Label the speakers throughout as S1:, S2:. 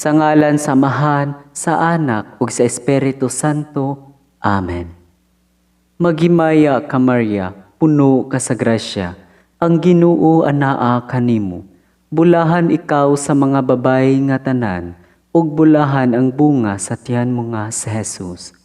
S1: Sa ngalan samahan, sa Anak, ug sa Espiritu Santo. Amen. Maghimaya ka Maria, puno ka sa grasya, ang Ginoo anaa kanimo. Bulahan ikaw sa mga babayi nga tanan, ug bulahan ang bunga sa tiyan mo nga sa Jesus.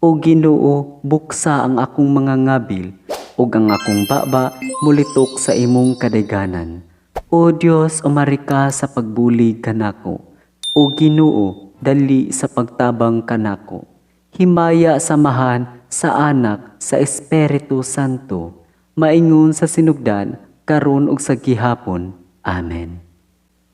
S1: O Ginoo, buksa ang akong mga ngabil, ug ang akong baba mulitok sa imong kadayganan. O Dios, umari ka sa pagbulig kanako. O Ginoo, dali sa pagtabang kanako. Himaya samahan sa Anak, sa Espiritu Santo, maingon sa sinugdan, karon ug sa gihapon. Amen.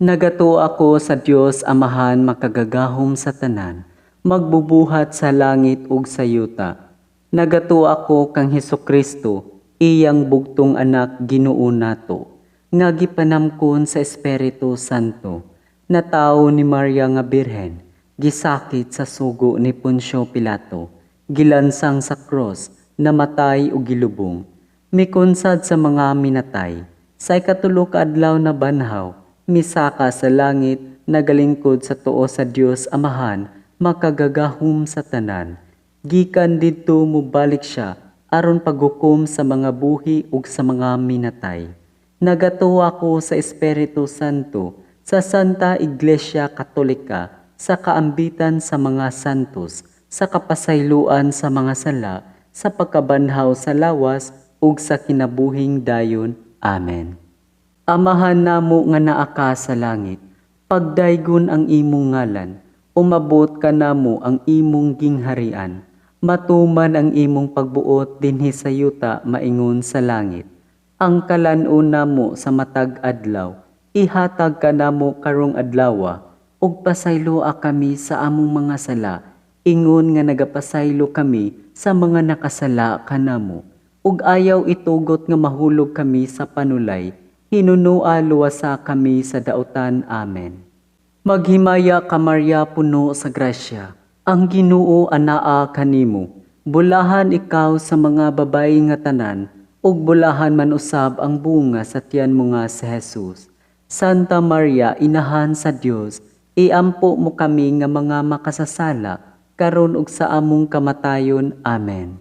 S1: Nagato ako sa Dios Amahan makagagahom sa tanan, magbubuhat sa langit ug sa yuta. Nagato ako kang Hesukristo, iyang bugtong anak Ginoo nato, nga gipanamkon sa Espiritu Santo. Na tao ni Maria nga Birhen, gisakit sa sugo ni Poncio Pilato, gilansang sa cross, namatay o gilubong, mikonsad sa mga minatay, sa ikatulo ka adlaw na banhaw, misaka sa langit, nagalingkod sa tuo sa Dios Amahan, makagagahom sa tanan. Gikan didto mubalik siya, aron paghukom sa mga buhi ug sa mga minatay. Nagatuwa ko sa Espiritu Santo, sa Santa Iglesia Katolika, sa kaambitan sa mga santos, sa kapasayloan sa mga sala, sa pagkabanhaw sa lawas, ug sa kinabuhing dayon. Amen. Amahan namo nga naa ka sa langit, pagdaygon ang imong ngalan, umabot ka namo ang imong gingharian, matuman ang imong pagbuot dinhi sa yuta maingon sa langit. Ang kalan-on namo sa matag adlaw, ihatag ka namo karong adlawa, ug pasayloa kami sa among mga sala, ingon nga nagapasaylo kami sa mga nakasala kanamo. Ug ayaw itugot nga mahulog kami sa panulay, hinunua luwasa kami sa dautan. Amen. Maghimaya ka Maria, puno sa grasya, ang Ginoo anaa kanimo. Bulahan ikaw sa mga babayi nga tanan, ug bulahan man usab ang bunga sa tiyan mo nga sa Jesus. Santa Maria, Inahan sa Dios, iampo mo kami nga mga makasasala, karon ug sa among kamatayon. Amen.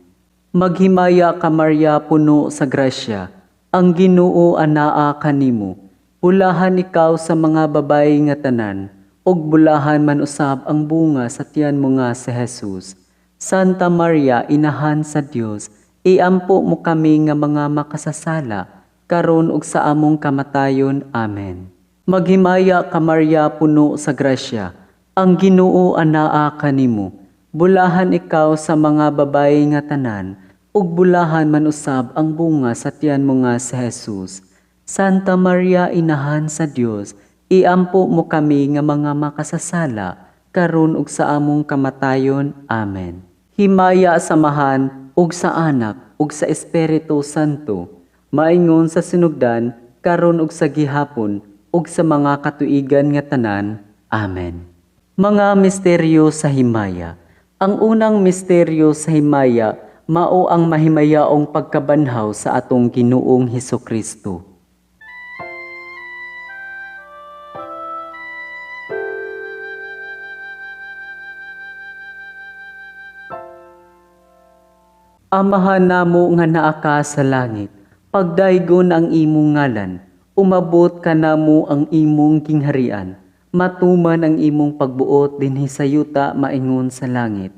S1: Maghimaya ka Maria, puno sa grasya, ang Ginoo anaa kanimo. Bulahan ikaw sa mga babayi nga tanan, ug bulahan man usab ang bunga sa tiyan mo nga sa Jesus. Santa Maria, Inahan sa Dios, iampo mo kami nga mga makasasala, karon ug sa among kamatayon. Amen. Maghimaya ka Maria, puno sa grasya, ang Ginoo anaa kanimo. Bulahan ikaw sa mga babayi nga tanan, ug bulahan man usab ang bunga sa tiyan mo nga sa Jesus. Santa Maria, Inahan sa Dios, iampo mo kami nga mga makasasala, karon ug sa among kamatayon. Amen. Himaya samahan ug sa Anak ug sa Espiritu Santo, maingon sa sinugdan, karon ug sa gihapon, ug sa mga katuigan nga tanan. Amen. Mga misteryo sa himaya. Ang unang misteryo sa himaya, mao ang mahimayaong pagkabanhaw sa atong Ginoong Hesukristo. Amahan namo nga naa ka sa langit, pagdaygon ang imong ngalan, umabot ka namo ang imong gingharian, matuman ang imong pagbuot dinhi sa yuta maingon sa langit.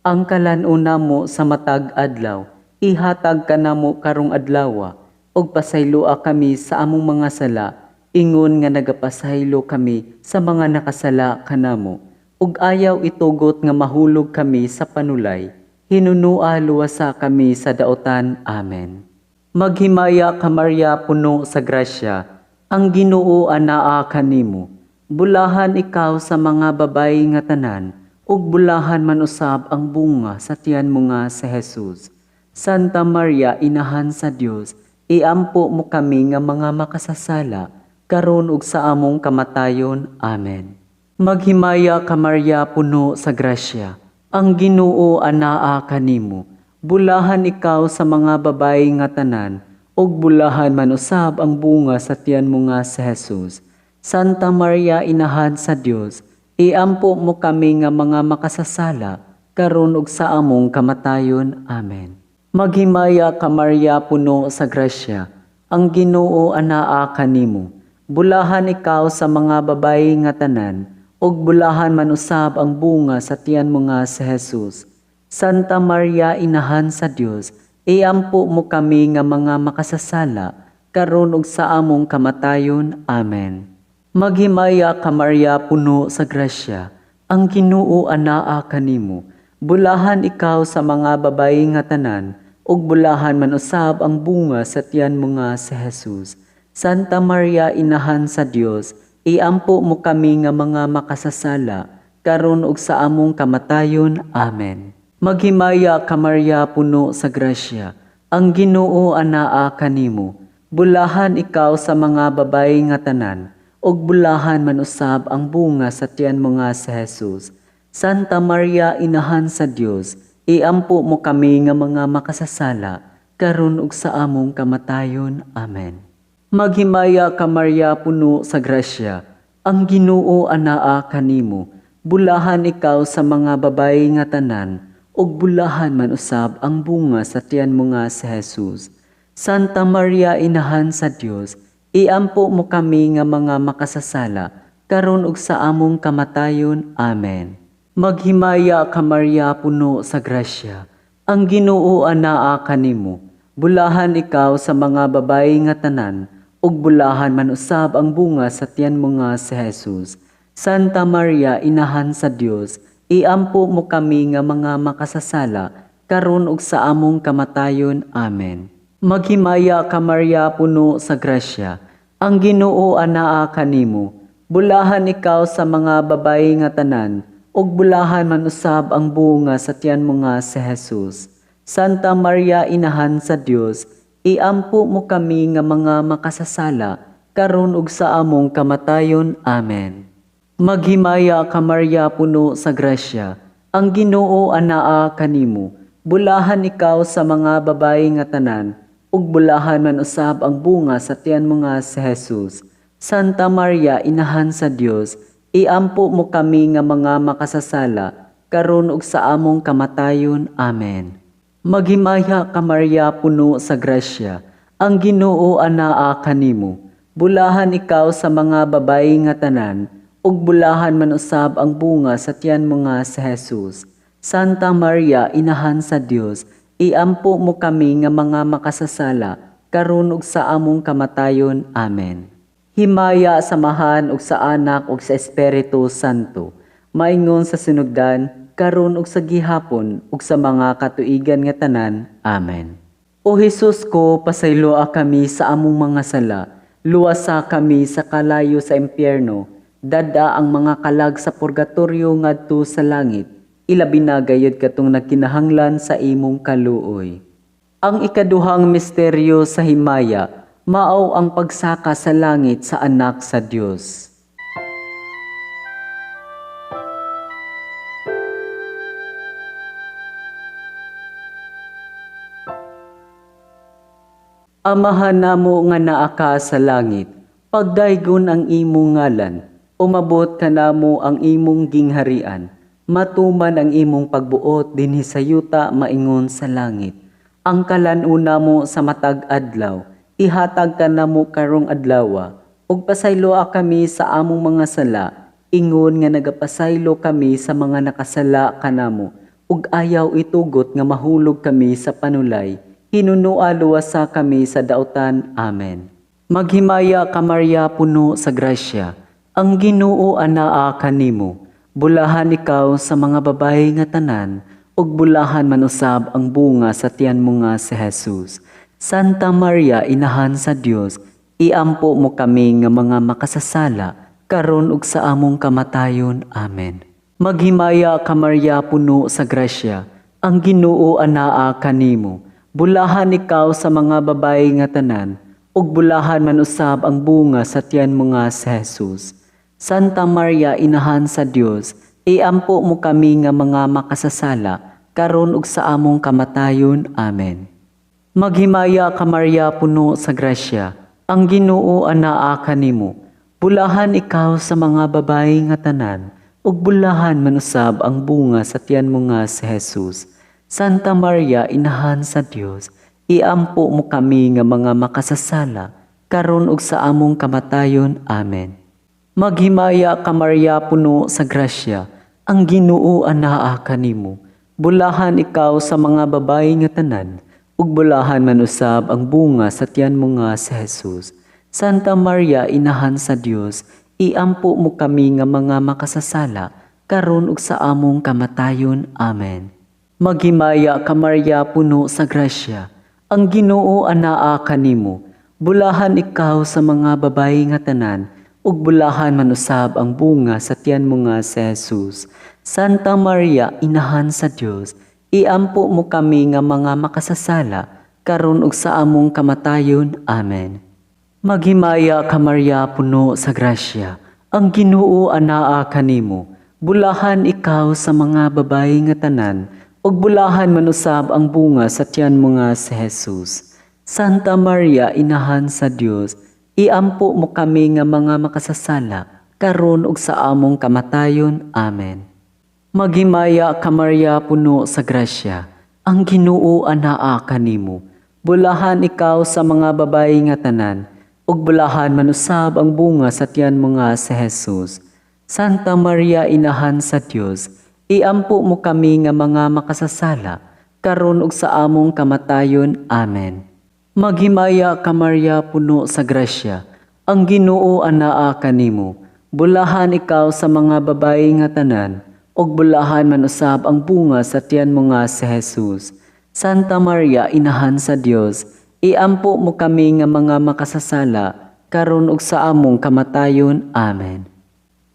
S1: Ang kalan-on namo sa matag adlaw, ihatag ka namo karong adlawa, ug pasayloa kami sa among mga sala, ingon nga nagapasaylo kami sa mga nakasala kanamo, ug ayaw itugot nga mahulog kami sa panulay, hinunua luwasa kami sa dautan. Amen. Maghimaya ka Maria, puno sa grasya, ang Ginoo anaa kanimo. Bulahan ikaw sa mga babayi nga tanan, ug bulahan man usab ang bunga sa tiyan mo nga sa Jesus. Santa Maria, Inahan sa Dios, iampo mo kami nga mga makasasala, karon ug sa among kamatayon. Amen. Maghimaya ka Maria, puno sa grasya, ang Ginoo anaa kanimo. Bulahan ikaw sa mga babayi nga tanan, ug bulahan man usab ang bunga sa tiyan mo nga sa Jesus. Santa Maria, Inahan sa Dios, Iampo mo kami nga mga makasasala, karon ug sa among kamatayon. Amen. Maghimaya ka Maria, puno sa grasya, ang Ginoo anaa kanimo. Bulahan ikaw sa mga babayi nga tanan, ug bulahan man usab ang bunga sa tiyan mo nga si Jesus. Santa Maria, inahan sa Dios, iampo mo kami nga mga makasasala, karon ug sa among kamatayon. Amen. Maghimaya ka Maria, puno sa grasya, ang Ginoo anaa kanimo. Bulahan ikaw sa mga babayi nga tanan, ug bulahan man usab ang bunga sa tiyan mo nga si Jesus. Santa Maria, inahan sa Dios, iampo mo kami nga mga makasasala, karon ug sa among kamatayon. Amen. Maghimaya ka Maria, puno sa grasya, ang Ginoo anaa kanimo. Bulahan ikaw sa mga babayi nga tanan, ug bulahan man usab ang bunga sa tiyan mo nga si Jesus. Santa Maria, inahan sa Dios, iampo mo kami nga mga makasasala, karon ug sa among kamatayon. Amen. Maghimaya ka Maria, puno sa grasya, ang Ginoo anaa kanimo. Bulahan ikaw sa mga babayi nga tanan, ug bulahan man usab ang bunga sa tiyan mo nga si Jesus. Santa Maria, inahan sa Dios, iampo mo kami nga mga makasasala, karon ug sa among kamatayon. Amen. Maghimaya ka Maria, puno sa grasya, ang Ginoo anaa kanimo. Bulahan ikaw sa mga babayi nga tanan, ug bulahan man usab ang bunga sa tiyan mo nga si Jesus. Santa Maria, inahan sa Dios, iampo mo kami nga mga makasasala, karon ug sa among kamatayon. Amen. Maghimaya ka Maria, puno sa grasya, ang Ginoo anaa kanimo. Bulahan ikaw sa mga babayi nga tanan, ug bulahan man usab ang bunga sa tiyan mo nga si Jesus. Santa Maria, inahan sa Dios, iampo mo kami nga mga makasasala, karon ug sa among kamatayon. Amen. Maghimaya ka Maria, puno sa grasya, ang Ginoo anaa kanimo. Bulahan ikaw sa mga babayi nga tanan, ug bulahan man usab ang bunga sa tiyan mo nga si Jesus. Santa Maria, inahan sa Dios, iampo mo kami nga mga makasasala, karon ug sa among kamatayon. Amen. Maghimaya ka Maria, puno sa grasya, ang Ginoo anaa kanimo. Bulahan ikaw sa mga babayi nga tanan, ug bulahan man usab ang bunga sa tiyan mo nga si Jesus. Santa Maria, inahan sa Dios, iampo mo kami nga mga makasasala, karon ug sa among kamatayon. Amen. Himaya samahan ug sa Anak ug sa Espiritu Santo, maingon sa sinugdan, karon ug sa gihapon ug sa mga katuigan nga tanan. Amen. O Hesus ko, pasayloa kami sa among mga sala, luwasa kami sa kalayo sa impyerno, dada ang mga kalag sa purgatorio ngadto sa langit, ilabi na gayud katong nagkinahanglan sa imong kaluoy. Ang ikaduhang misteryo sa himaya, mao ang pagsaka sa langit sa Anak sa Dios. Amahan namo nga naa ka sa langit, pagdaygon ang imong ngalan, umabot ka namo ang imong gingharian, matuman ang imong pagbuot dinhi sa yuta maingon sa langit. Ang kalan-una mo sa matag adlaw, ihatag ka namo karong adlawa, ug pasayloa kami sa among mga sala, ingon nga nagapasaylo kami sa mga nakasala kanamo, ug ayaw itugot nga mahulog kami sa panulay, hinunua luwasa kami sa dautan. Amen. Maghimaya ka Maria, puno sa grasya, ang Ginoo anaa kanimo. Bulahan ikaw sa mga babayi nga tanan, ug bulahan man usab ang bunga sa tiyan mo nga si Jesus. Santa Maria, inahan sa Dios, iampo mo kami nga mga makasasala, karon ug sa among kamatayon. Amen. Maghimaya ka Maria, puno sa grasya, ang Ginoo anaa kanimo. Bulahan ikaw sa mga babayi nga tanan, ug bulahan man usab ang bunga sa tiyan mo nga si Jesus. Santa Maria, inahan sa Dios, iampo mo kami nga mga makasasala, karon ug sa among kamatayon. Amen. Maghimaya ka Maria, puno sa grasya, ang Ginoo anaa kanimo. Bulahan ikaw sa mga babayi nga tanan, ug bulahan manusab ang bunga sa tiyan mo nga si Jesus. Santa Maria, Inahan sa Dios, iampo mo kami nga mga makasasala, karon ug sa among kamatayon. Amen. Maghimaya ka Maria, puno sa grasya, ang Ginoo anaa kanimo. Bulahan ikaw sa mga babayi nga tanan, ug bulahan manusab ang bunga sa tiyan mo nga si Jesus. Santa Maria, Inahan sa Dios, iampo mo kami nga mga makasasala, karon ug sa among kamatayon. Amen. Maghimaya ka Maria, puno sa grasya, ang Ginoo anaa kanimo. Bulahan ikaw sa mga babayi nga tanan, ug bulahan manusab ang bunga sa tiyan mo nga si Jesus. Santa Maria, Inahan sa Dios, iampo mo kami nga mga makasasala, karon ug sa among kamatayon. Amen. Maghimaya ka Maria, puno sa grasya, ang Ginoo anaa kanimo. Bulahan ikaw sa mga babayi nga tanan, ug bulahan manusab ang bunga sa tiyan mo nga si Jesus. Santa Maria, Inahan sa Dios, iampo mo kami nga mga makasasala, karon ug sa among kamatayon. Amen. Maghimaya ka Maria, puno sa grasya, ang Ginoo anaa kanimo. Bulahan ikaw sa mga babayi nga tanan, ug bulahan manusab ang bunga sa tiyan mo nga si Jesus. Santa Maria, Inahan sa Dios, iampo mo kami nga mga makasasala, karon ug sa among kamatayon. Amen. Maghimaya ka Maria, puno sa grasya, ang Ginoo anaa kanimo. Bulahan ikaw sa mga babayi nga tanan, ug bulahan manusab ang bunga sa tiyan mo nga si Jesus. Santa Maria, Inahan sa Dios, iampo mo kami nga mga makasasala, karon ug sa among kamatayon. Amen.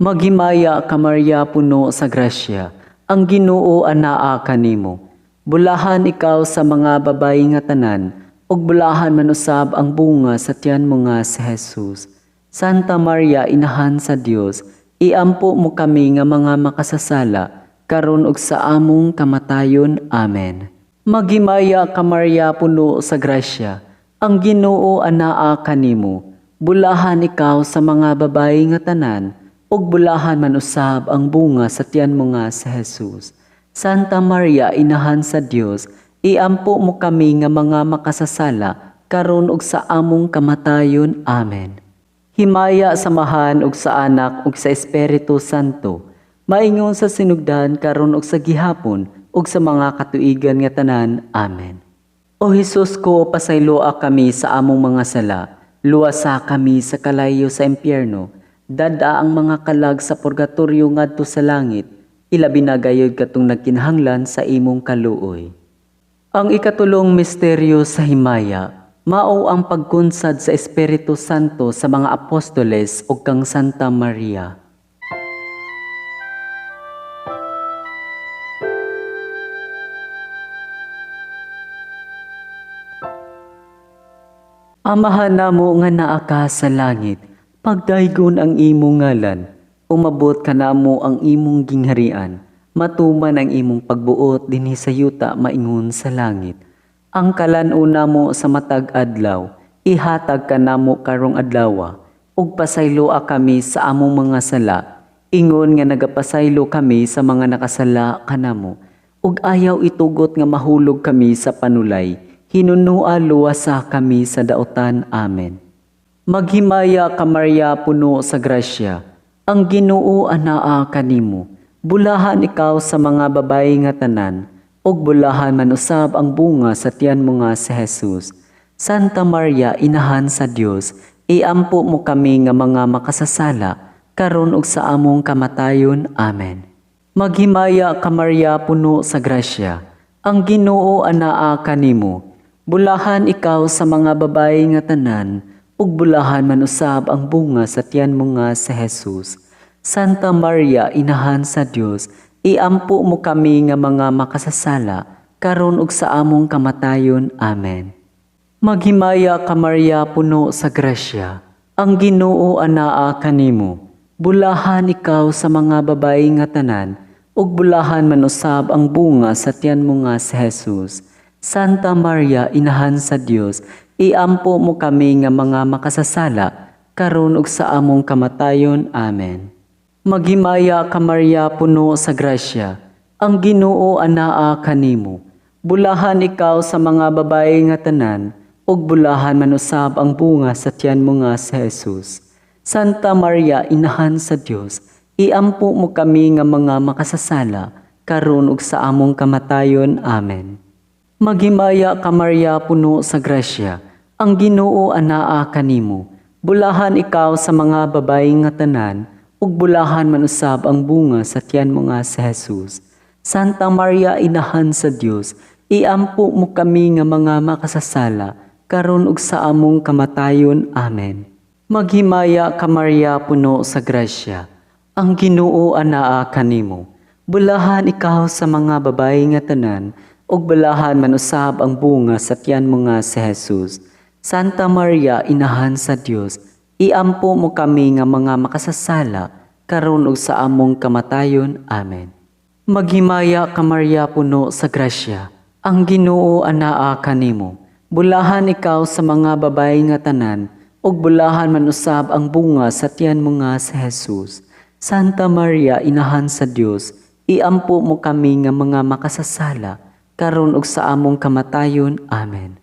S1: Maghimaya ka Maria, puno sa grasya, ang Ginoo anaa kanimo. Bulahan ikaw sa mga babayi nga tanan, ug bulahan manusab ang bunga sa tiyan mo nga si Jesus. Santa Maria, Inahan sa Dios, iampo mo kami nga mga makasasala, karon ug sa among kamatayon. Amen. Maghimaya ka Maria, puno sa grasya, ang Ginoo anaa kanimo. Bulahan ikaw sa mga babayi nga tanan, ug bulahan manusab ang bunga sa tiyan mo nga si Jesus. Santa Maria, Inahan sa Dios, iampo mo kami nga mga makasasala, karon ug sa among kamatayon. Amen. Himaya samahan ug sa Anak ug sa Espiritu Santo, maingon sa sinugdan karon ug sa gihapon ug sa mga katuigan nga tanan. Amen. O Hesus ko, pasayloa kami sa among mga sala, luwasa kami sa kalayo sa impyerno, dada ang mga kalag sa purgatoryo ngadto sa langit, ilabi na gayud katong nagkinahanglan sa imong kaluoy. Ang ikatulong misteryo sa himaya, mao ang pagkunsad sa Espiritu Santo sa mga apostoles ug kang Santa Maria. Amahan namo nga naa ka sa langit, pagdaygon ang imong ngalan, umabot ka namo ang imong gingharian. Matuman ang imong pagbuot dinhi sa yuta maingon sa langit. Ang kalan-una mo sa matag adlaw, ihatag ka namo karong adlawa, ug pasayloa kami sa among mga sala, ingon nga nagapasaylo kami sa mga nakasala kanamo, ug ayaw itugot nga mahulog kami sa panulay, hinunua luwasa kami sa daotan. Amen. Maghimaya ka Maria, puno sa grasya, ang Ginoo anaa kanimo. Bulahan ikaw sa mga babayi nga tanan, ug bulahan manusab ang bunga sa tiyan mo nga si Jesus. Santa Maria, Inahan sa Dios, iampo mo kami nga mga makasasala, karon ug sa among kamatayon. Amen. Maghimaya ka Maria, puno sa grasya, ang Ginoo anaa kanimo. Bulahan ikaw sa mga babayi nga tanan, ug bulahan manusab ang bunga sa tiyan mo nga si Jesus. Santa Maria, Inahan sa Dios, iampo mo kami nga mga makasasala, karon ug sa among kamatayon. Amen. Maghimaya ka Maria, puno sa grasya, ang Ginoo anaa kanimo. Bulahan ikaw sa mga babayi nga tanan, ug bulahan manusab ang bunga sa tiyan mo nga si Jesus. Santa Maria, Inahan sa Dios, iampo mo kami nga mga makasasala, karon ug sa among kamatayon. Amen. Maghimaya ka Maria puno sa grasya, ang Ginoo anaa kanimo. Bulahan ikaw sa mga babae nga tanan, ug bulahan man usab ang bunga sa tiyan mo nga si Jesus. Santa Maria, inahan sa Dios, iampo mo kami nga mga makasasala, karon ug sa among kamatayon. Amen. Maghimaya ka Maria puno sa grasya, ang Ginoo anaa kanimo. Bulahan ikaw sa mga babae nga tanan, ug bulahan man usab ang bunga sa tiyan mo nga si Jesus. Santa Maria, inahan sa Dios, iampo mo kami nga mga makasasala, karon ug sa among kamatayon. Amen. Maghimaya ka Maria puno sa grasya, ang Ginoo anaa kanimo. Bulahan ikaw sa mga babae nga tanan, ug bulahan man usab ang bunga sa tiyan mo nga si Jesus. Santa Maria, inahan sa Dios, iampo mo kami nga mga makasasala, karon ug sa among kamatayon. Amen. Maghimaya ka Maria puno sa grasya, ang Ginoo anaa kanimo. Bulahan ikaw sa mga babae nga tanan, ug bulahan man usab ang bunga sa tiyan mo nga si Jesus. Santa Maria, inahan sa Dios, iampo mo kami nga mga makasasala, karon ug sa among kamatayon. Amen.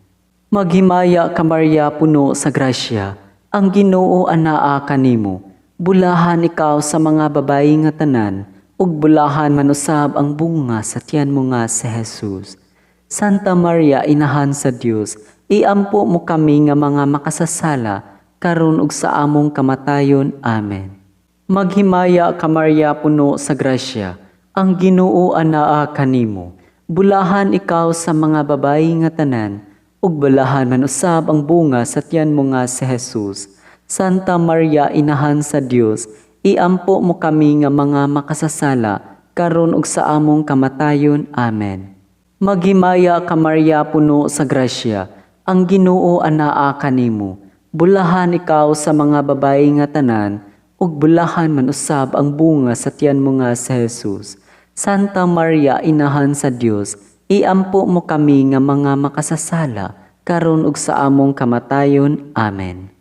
S1: Maghimaya ka Maria puno sa grasya, ang Ginoo anaa kanimo. Bulahan ikaw sa mga babae nga tanan, ug bulahan man usab ang bunga sa tiyan mo nga si Jesus. Santa Maria, inahan sa Dios, iampo mo kami nga mga makasasala, karon ug sa among kamatayon. Amen. Maghimaya ka Maria puno sa grasya, ang Ginoo anaa kanimo. Bulahan ikaw sa mga babae nga tanan, ug bulahan man usab ang bunga sa tiyan mo nga si Jesus. Santa Maria, inahan sa Dios, iampo mo kami nga mga makasasala, karon ug sa among kamatayon. Amen. Maghimaya ka Maria puno sa grasya, ang Ginoo anaa kanimo. Bulahan ikaw sa mga babae nga tanan, ug bulahan man usab ang bunga sa tiyan mo nga si Jesus. Santa Maria, inahan sa Dios, iampo mo kami nga mga makasasala, karon ug sa among kamatayon. Amen.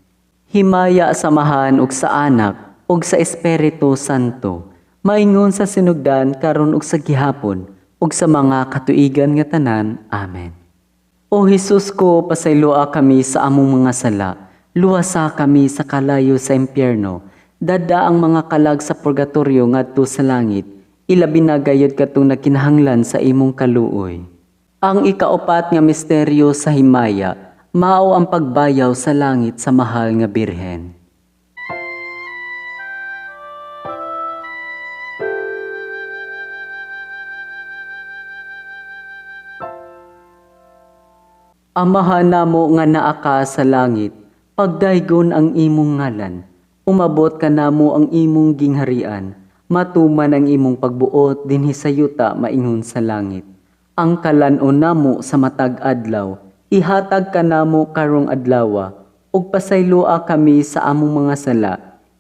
S1: Himaya samahan ug sa Anak ug sa Espiritu Santo, maingon sa sinugdan karon ug sa gihapon, ug sa mga katuigan nga tanan. Amen. O Hesus ko, pasayloa kami sa among mga sala, luwasa kami sa kalayo sa impyerno, dada ang mga kalag sa purgatoryo ngadto sa langit, ilabi na gayud katong nagkinahanglan sa imong kaluoy. Ang ikaapat nga misteryo sa himaya, mao ang pagbayaw sa langit sa mahal nga birhen. Amahan namo nga naa ka sa langit, pagdaygon ang imong ngalan, umabot ka namo ang imong gingharian, matuman ang imong pagbuot dinhi sa yuta maingon sa langit. Ang kalanon namo sa matag adlaw, ihatag ka namo karong adlawa, ug pasayloa kami sa among mga sala,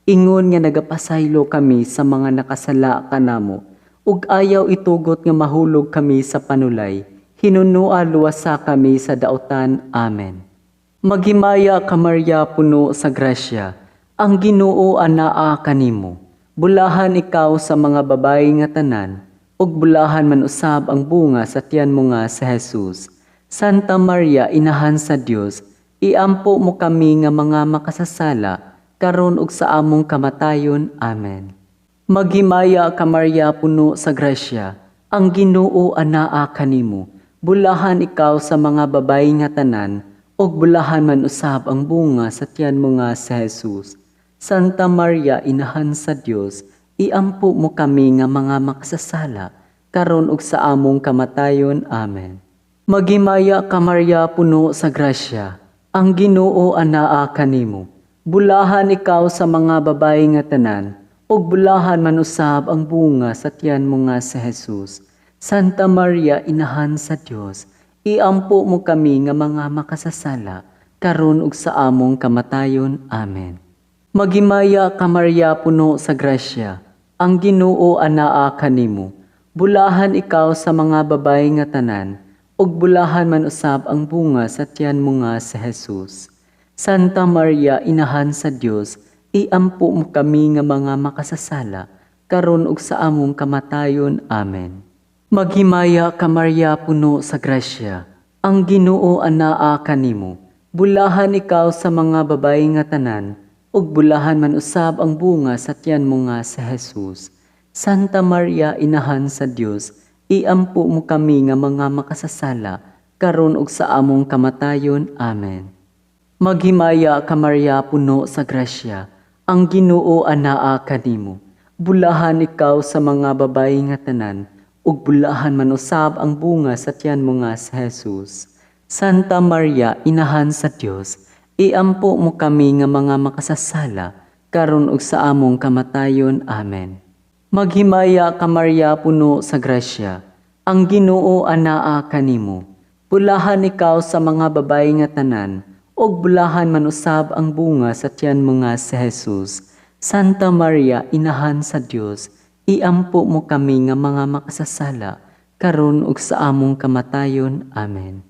S1: ingon nga nagapasaylo kami sa mga nakasala kanamo, ug ayaw itugot nga mahulog kami sa panulay, hinunua luwasa kami sa daotan. Amen. Maghimaya ka Maria puno sa grasya, ang Ginoo anaa kanimo. Bulahan ikaw sa mga babae nga tanan, ug bulahan man usab ang bunga sa tiyan mo nga si Jesus. Santa Maria, inahan sa Dios, iampo mo kami nga mga makasasala, karon ug sa among kamatayon. Amen. Maghimaya ka Maria puno sa grasya, ang Ginoo anaa kanimo. Bulahan ikaw sa mga babae nga tanan, ug bulahan man usab ang bunga sa tiyan mo nga si Jesus. Santa Maria, inahan sa Dios, iampo mo kami nga mga makasasala, karon ug sa among kamatayon. Amen. Maghimaya ka Maria puno sa grasya, ang Ginoo anaa kanimo. Bulahan ikaw sa mga babae nga tanan, ug bulahan man usab ang bunga sa tiyan mo nga si Jesus. Santa Maria, inahan sa Dios, iampo mo kami nga mga makasasala, karon ug sa among kamatayon. Amen. Maghimaya ka Maria puno sa grasya, ang Ginoo anaa kanimo. Bulahan ikaw sa mga babae nga tanan, ug bulahan man usab ang bunga sa tiyan mo nga si Jesus. Santa Maria, inahan sa Dios, iampo mo kami nga mga makasasala, karon ug sa among kamatayon. Amen. Maghimaya ka Maria, puno sa grasya, ang Ginoo anaa kanimo. Bulahan ikaw sa mga babayi nga tanan, ug bulahan man usab ang bunga sa tiyan mo nga si Jesus. Santa Maria, inahan sa Dios, iampo mo kami nga mga makasasala, karon ug sa among kamatayon. Amen. Maghimaya ka Maria, puno sa grasya, ang Ginoo anaa kanimo. Bulahan ikaw sa mga babayi nga tanan, ug bulahan man usab ang bunga sa tiyan mo nga si Jesus. Santa Maria, inahan sa Dios, iampo mo kami nga mga makasasala, karon ug sa among kamatayon. Amen. Maghimaya ka Maria, puno sa grasya, ang Ginoo anaa kanimo. Bulahan ikaw sa mga babayi nga tanan, ug bulahan man usab ang bunga sa tiyan mo nga si Jesus. Santa Maria, inahan sa Dios, iampo mo kami nga mga makasasala, karon ug sa among kamatayon. Amen.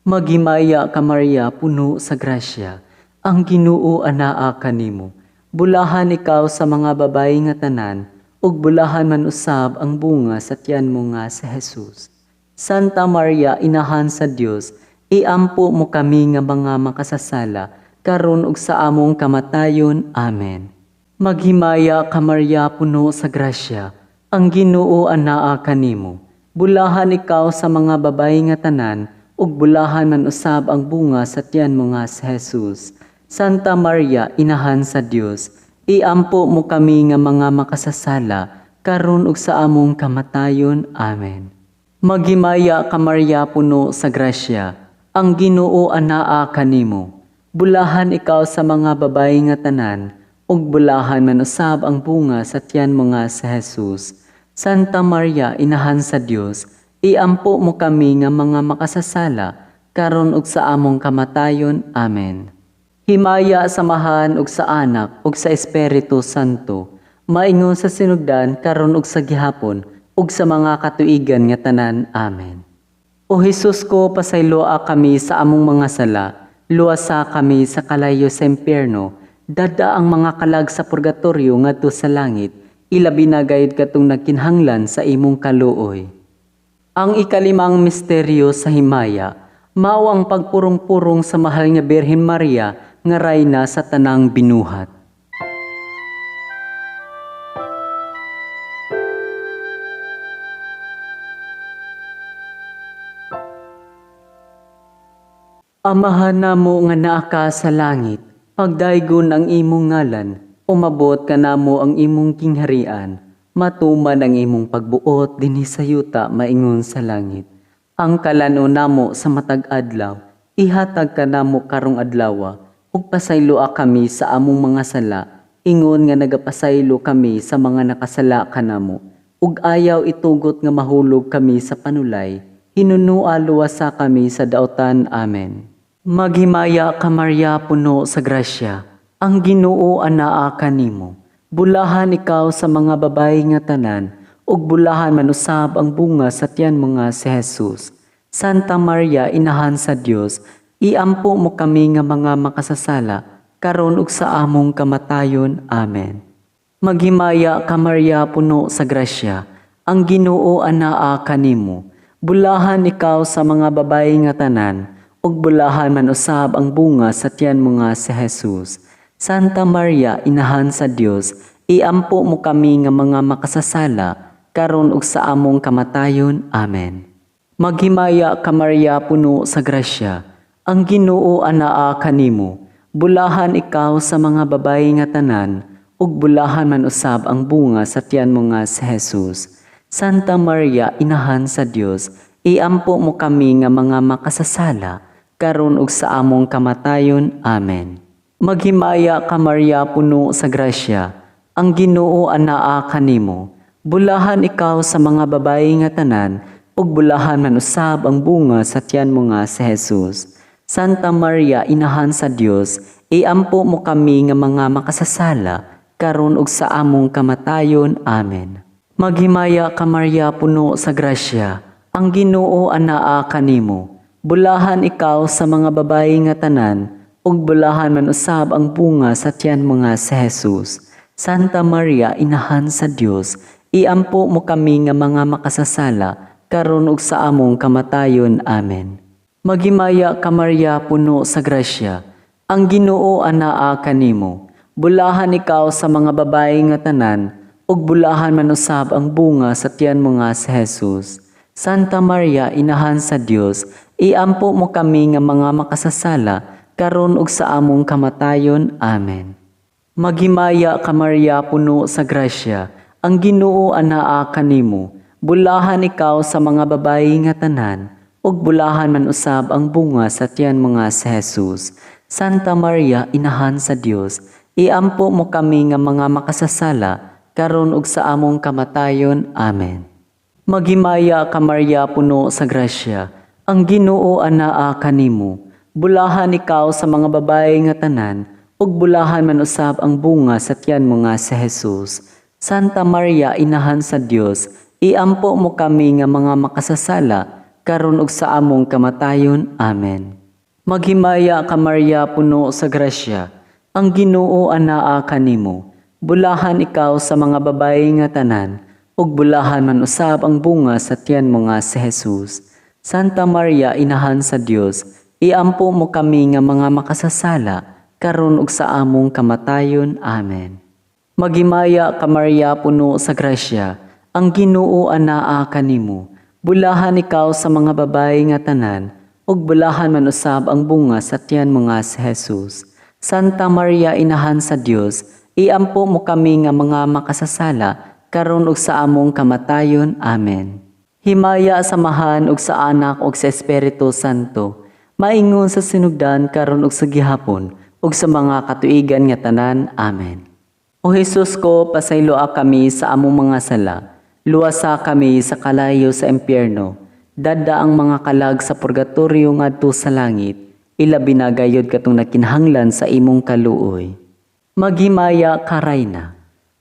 S1: Maghimaya ka Maria, puno sa grasya, ang Ginoo anaa kanimo. Bulahan ikaw sa mga babayi nga tanan, ug bulahan man usab ang bunga sa tiyan mo nga si Jesus. Santa Maria, inahan sa Dios, iampo mo kami nga mga makasasala, karon ug sa among kamatayon. Amen. Maghimaya ka Maria, puno sa grasya, ang Ginoo anaa kanimo. Bulahan ikaw sa mga babayi nga tanan, ug bulahan man usab ang bunga sa tiyan mo nga si Jesus. Santa Maria, inahan sa Dios, iampo mo kami nga mga makasasala, karon ug sa among kamatayon. Amen. Maghimaya ka Maria, puno sa grasya, ang Ginoo anaa kanimo. Bulahan ikaw sa mga babayi nga tanan, ug bulahan man usab ang bunga sa tiyan mo nga si Jesus. Santa Maria, inahan sa Dios, iampo mo kami nga mga makasasala, karon ug sa among kamatayon. Amen. Himaya samahan ug sa Anak ug sa Espiritu Santo, maingon sa sinugdan karon ug sa gihapon ug sa mga katuigan nga tanan. Amen. O Hesus ko, pasayloa kami sa among mga sala, luwasa kami sa kalayo sa impyerno, dada ang mga kalag sa purgatorio ngadto sa langit, ilabi na gayud katong nagkinhanglan sa imong kaluoy. Ang ikalimang misteryo sa himaya, mao ang pagpurong-purong sa mahal nga Birhen Maria nga rayna sa tanang binuhat. Amahan namo nga naa ka sa langit, pagdaygon ang imong ngalan, umabot ka namo ang imong kingharian, matuman ang imong pagbuot dinhi sa yuta maingon sa langit. Ang kalano namo sa matag adlaw, ihatag ka namo karong adlaw, ug pasayloa kami sa among mga sala, ingon nga nagapasaylo kami sa mga nakasala kanamo, ug ayaw itugot nga mahulog kami sa panulay, hinunua luwasa kami sa daotan. Amen. Maghimaya ka Maria, puno sa grasya, ang Ginoo anaa kanimo. Bulahan ikaw sa mga babayi nga tanan, ug bulahan man usab ang bunga sa tiyan mo nga si Jesus. Santa Maria, inahan sa Dios, iampo mo kami nga mga makasasala, karon ug sa among kamatayon. Amen. Maghimaya ka Maria, puno sa grasya, ang Ginoo anaa kanimo. Bulahan ikaw sa mga babayi nga tanan, ug bulahan man usab ang bunga sa tiyan mo nga si Jesus. Santa Maria, inahan sa Dios, iampo mo kami nga mga makasasala, karon ug sa among kamatayon. Amen. Maghimaya ka Maria, puno sa grasya, ang Ginoo anaa kanimo. Bulahan ikaw sa mga babayi nga tanan, ug bulahan man usab ang bunga sa tiyan mo nga si Jesus. Santa Maria, inahan sa Dios, iampo mo kami nga mga makasasala, karon ug sa among kamatayon. Amen. Maghimaya ka Maria, puno sa grasya, ang Ginoo anaa kanimo. Bulahan ikaw sa mga babayi nga tanan, ug bulahan man usab ang bunga sa tiyan mo nga si Jesus. Santa Maria, inahan sa Dios, iampo mo kami nga mga makasasala, karon ug sa among kamatayon. Amen. Maghimaya ka Maria, puno sa grasya, ang Ginoo anaa kanimo. Bulahan ikaw sa mga babayi nga tanan, ug bulahan man usab ang bunga sa tiyan mo nga si Jesus. Santa Maria, Inahan sa Dios, iampo mo kami nga mga makasasala, karon ug sa among kamatayon. Amen. Maghimaya ka Maria, puno sa grasya, ang Ginoo anaa kanimo. Bulahan ikaw sa mga babae nga tanan, ug bulahan man usab ang bunga sa tiyan mo nga si Jesus. Santa Maria, Inahan sa Dios, iampo mo kami nga mga makasasala, karon ug sa among kamatayon. Amen. Maghimaya ka Maria, puno sa grasya, ang Ginoo anaa kanimo. Bulahan ikaw sa mga babae nga tanan, ug bulahan man usab ang bunga sa tiyan mo nga si Jesus. Santa Maria, Inahan sa Dios, iampo mo kami nga mga makasasala, karon ug sa among kamatayon. Amen. Maghimaya ka Maria, puno sa grasya, ang Ginoo anaa kanimo. Bulahan ikaw sa mga babae nga tanan, ug bulahan man usab ang bunga sa tiyan mo nga si Jesus. Santa Maria, Inahan sa Dios, iampo mo kami nga mga makasasala, karon ug sa among kamatayon. Amen. Maghimaya ka Maria, puno sa grasya, ang Ginoo anaa kanimo. Bulahan ikaw sa mga babae nga tanan, ug bulahan man usab ang bunga sa tiyan mo nga si Jesus. Santa Maria, Inahan sa Dios, iampo mo kami nga mga makasasala, karon ug sa among kamatayon. Amen. Maghimaya ka Maria, puno sa grasya, ang Ginoo anaa kanimo. Bulahan ikaw sa mga babae nga tanan, ug bulahan man usab ang bunga sa tiyan mo nga si Jesus. Santa Maria, Inahan sa Dios, iampo mo kami nga mga makasasala, karon ug sa among kamatayon. Amen. Himaya samahan ug sa Anak ug sa Espiritu Santo, maingon sa sinugdan karon ug sa gihapon, ug sa mga katuigan nga tanan. Amen. O Jesus ko, pasayloa kami sa among mga sala, luwasa kami sa kalayo sa impyerno, dada ang mga kalag sa purgatorio ngadto sa langit, ilabi na gayud katong nakinahanglan sa imong kaluoy. Maghimaya ka Rayna,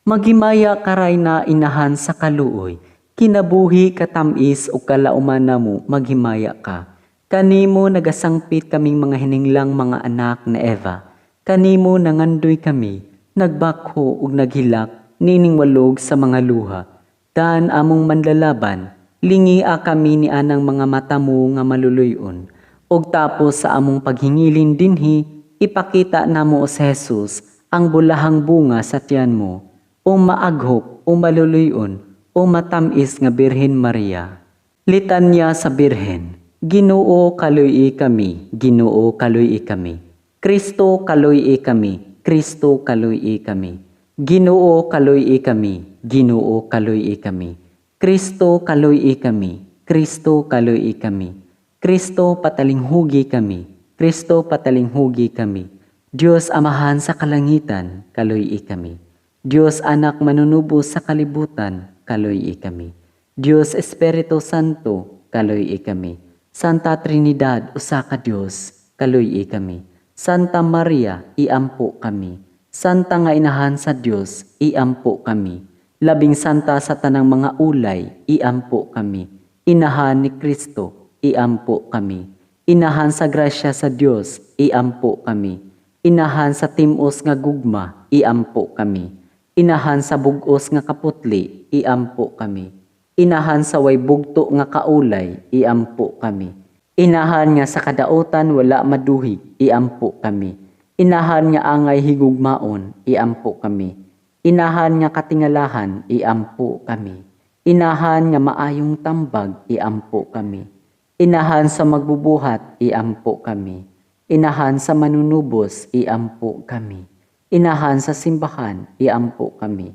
S1: maghimaya ka Rayna, Inahan sa kaluoy, kinabuhi katamis ug kalauman namo, maghimaya ka. Kanimo nagasangpit kaming mga hininglang mga anak na Eva. Kanimo nangandoy kami, nagbakho ug naghilak, nining walog sa mga luha. Daan among manlalaban, lingia kami ni anang mga mata mo nga maluluyon. Ug tapos sa among paghingilin dinhi, ipakita namo sa Jesus ang bulahang bunga sa tiyan mo, o maaghok, o maluluyon, o matamis nga Birhen Maria. Litanya sa Birhen. Ginoo kaluy kami, Ginoo kaluy kami. Kristo kaluy kami, Kristo kaluy kami. Ginoo kaluy kami, Ginoo kaluy kami. Kristo kaluy kami, Kristo kaluy kami. Kristo patalinghugi kami, Kristo patalinghugi kami. Dios Amahan sa kalangitan, kaluy kami. Dios Anak manunubo sa kalibutan, kaluy kami. Dios Espiritu Santo, kaluy kami. Santa Trinidad, usa ka Dios, kaluy kami. Santa Maria, iampo kami. Santa nga Inahan sa Dios, iampo kami. Labing santa sa tanang mga ulay, iampo kami. Inahan ni Kristo, iampo kami. Inahan sa grasya sa Dios, iampo kami. Inahan sa timos nga gugma, iampo kami. Inahan sa bugos nga kaputli, iampo kami. Inahan sa way bugto nga kaulay, iampo kami. Inahan nga sa kadautan wala maduhig, iampo kami. Inahan nga angay higugmaon, iampo kami. Inahan nga katingalahan, iampo kami. Inahan nga maayong tambag, iampo kami. Inahan sa magbubuhat, iampo kami. Inahan sa manunubos, iampo kami. Inahan sa simbahan, iampo kami.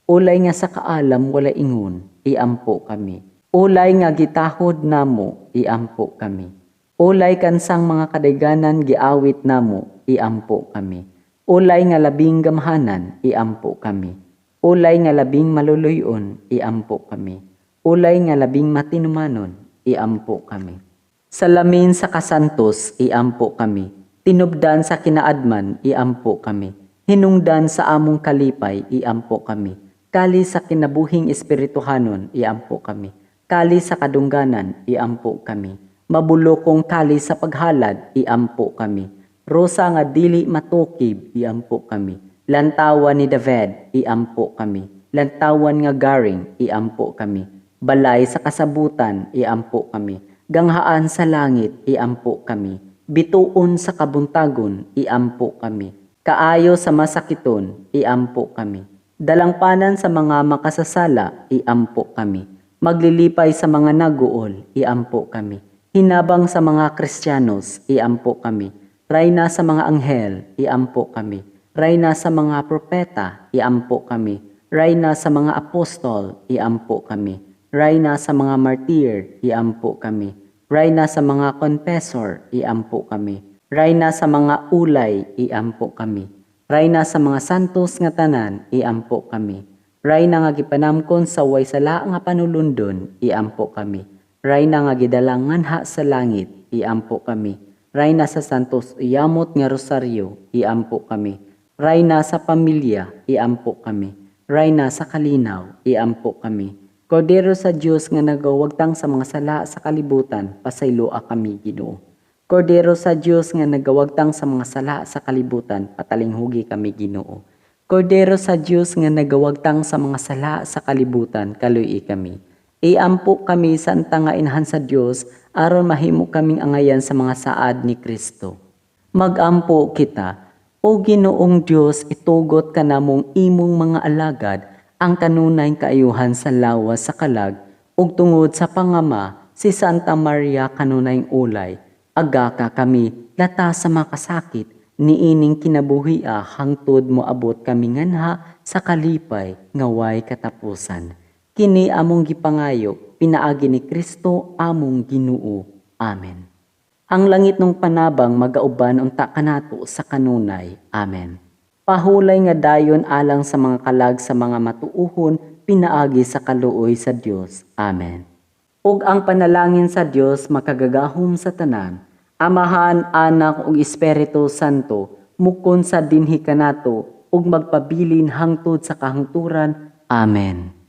S1: Ulay nga sa kaalam wala ingon, iampo kami. Ulay nga gitahod namo, iampo kami. Ulay kansang mga kadayganan giawit namo, iampo kami. Ulay nga labing gamhanan, iampo kami. Ulay nga labing maluluyon, iampo kami. Ulay nga labing matinumanon, iampo kami. Salamin sa kasantos, iampo kami. Tinubdan sa kinaadman, iampo kami. Hinungdan sa among kalipay, iampo kami. Kali sa kinabuhing espirituhanon, iampo kami. Kali sa kadungganan, iampo kami. Mabulokong kali sa paghalad, iampo kami. Rosa nga dili matukib, iampo kami. Lantawan ni David, iampo kami. Lantawan nga garing, iampo kami. Balay sa kasabutan, iampo kami. Ganghaan sa langit, iampo kami. Bituon sa kabuntagon, iampo kami. Kaayo sa masakiton, iampo kami. Dalangpanan sa mga makasasala, iampo kami. Maglilipay sa mga naguol, iampo kami. Hinabang sa mga Kristiyanos, iampo kami. Rayna sa mga anghel, iampo kami. Rayna sa mga propeta, iampo kami. Rayna sa mga apostol, iampo kami. Rayna sa mga martir, iampo kami. Rayna sa mga confessor, iampo kami. Rayna sa mga ulay, iampo kami. Rayna sa mga santos nga tanan, iampo kami. Rayna nga gipanamkon sa way sala nga panulundon, iampo kami. Rayna nga gidalangan ha sa langit, iampo kami. Rayna sa santos iyamot nga rosaryo, iampo kami. Rayna sa pamilya, iampo kami. Rayna sa kalinaw, iampo kami. Kordero sa Dios nga nagawagtang sa mga sala sa kalibutan, pasayloa kami, Ginoo. Kordero sa Dios nga nagawagtang sa mga sala sa kalibutan, patalinghugi kami, Ginoo. Kordero sa Dios nga nagawagtang sa mga sala sa kalibutan, kaluy kami. Iampo kami sa nga inahan sa Dios, aron mahimo kaming angayan sa mga saad ni Kristo. Magampo kita, o Ginoong Dios, itugot ka namong imong mga alagad, ang kanunay kaayuhan sa lawas sa kalag, ug tungod sa pangama, si Santa Maria kanunay ulay, aga ka kami, lata sa makasakit, niining kinabuhia hangtod mo abot kami nganha sa kalipay ngaway katapusan. Kini among gipangayo, pinaagi ni Kristo among Ginoo. Amen. Ang langit ng panabang magauban unta kanato sa kanunay. Amen. Pahulay nga dayon alang sa mga kalag sa mga matuuhon, pinaagi sa kaluoy sa Dios. Amen. Ug ang panalangin sa Dios makagagahom sa tanan, Amahan, Anak ug Espiritu Santo, mukon sa dinhi kanato ug magpabilin hangtod sa kahangturan. Amen.